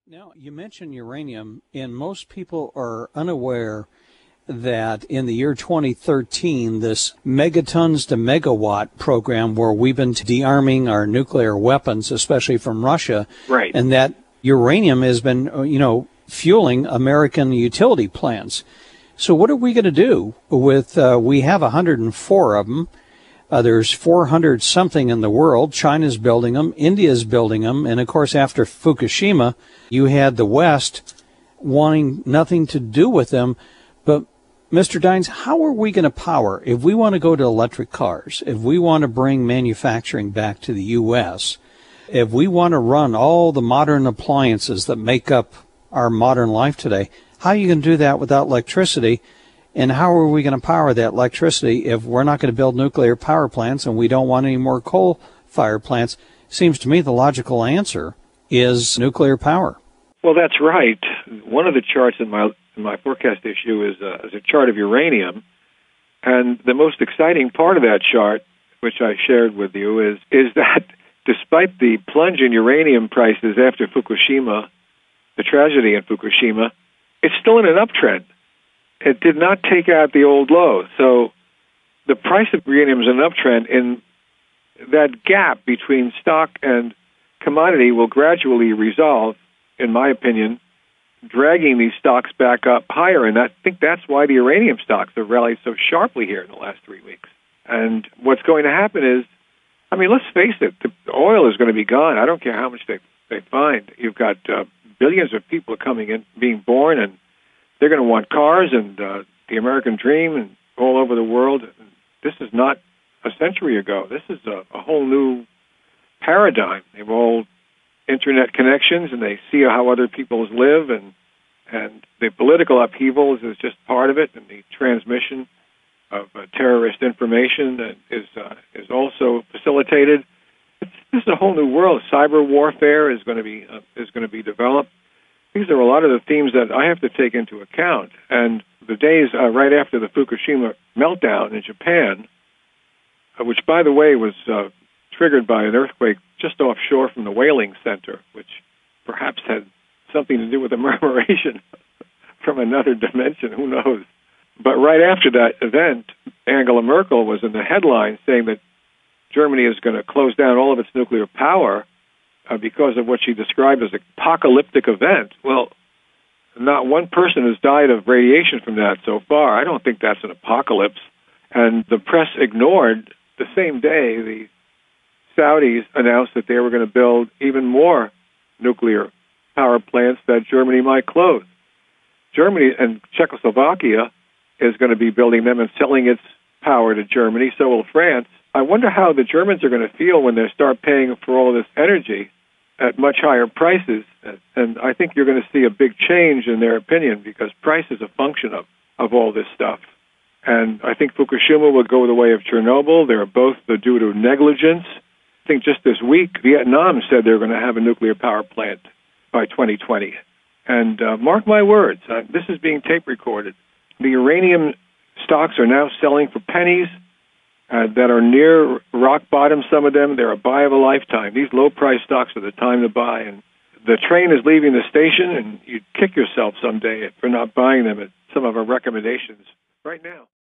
Now, you mentioned uranium, and most people are unaware that in the year 2013, this megatons to megawatt program where we've been de-arming our nuclear weapons, especially from Russia, Right. and that uranium has been, fueling American utility plants. So what are we going to do with, we have 104 of them. There's 400 something in the world. China's building them. India's building them. And of course, after Fukushima, you had the West wanting nothing to do with them. But Mr. Dines, how are we going to power if we want to go to electric cars, if we want to bring manufacturing back to the U.S., if we want to run all the modern appliances that make up our modern life today? How are you going to do that without electricity? And how are we going to power that electricity if we're not going to build nuclear power plants and we don't want any more coal-fired plants? Seems to me the logical answer is nuclear power. Well, that's right. One of the charts in my forecast issue is a chart of uranium, and the most exciting part of that chart, which I shared with you, is that despite the plunge in uranium prices after Fukushima, the tragedy in Fukushima, it's still in an uptrend. It did not take out the old low. So the price of uranium is an uptrend, and that gap between stock and commodity will gradually resolve, in my opinion, dragging these stocks back up higher. And I think that's why the uranium stocks have rallied so sharply here in the last 3 weeks. And what's going to happen is, let's face it, the oil is going to be gone. I don't care how much they find. You've got billions of people coming in, being born, and they're going to want cars and the American dream and all over the world. This is not a century ago. This is a whole new paradigm. They have all internet connections, and they see how other peoples live, and the political upheavals is just part of it, and the transmission of terrorist information is also facilitated. This is a whole new world. Cyber warfare is going to be developed. These are a lot of the themes that I have to take into account. And the days right after the Fukushima meltdown in Japan, which, by the way, was triggered by an earthquake just offshore from the whaling center, which perhaps had something to do with the murmuration from another dimension, who knows. But right after that event, Angela Merkel was in the headlines saying that Germany is going to close down all of its nuclear power because of what she described as an apocalyptic event. Well, not one person has died of radiation from that so far. I don't think that's an apocalypse. And the press ignored, the same day, the Saudis announced that they were going to build even more nuclear power plants that Germany might close. Germany and Czechoslovakia is going to be building them and selling its power to Germany. So will France. I wonder how the Germans are going to feel when they start paying for all this energy at much higher prices. And I think you're going to see a big change in their opinion, because price is a function of all this stuff. And I think Fukushima will go the way of Chernobyl. They're both due to negligence. I think just this week, Vietnam said they're going to have a nuclear power plant by 2020. And mark my words, this is being tape recorded. The uranium stocks are now selling for pennies that are near rock bottom, some of them. They're a buy of a lifetime. These low-price stocks are the time to buy. And the train is leaving the station, and you'd kick yourself someday for not buying them at some of our recommendations right now.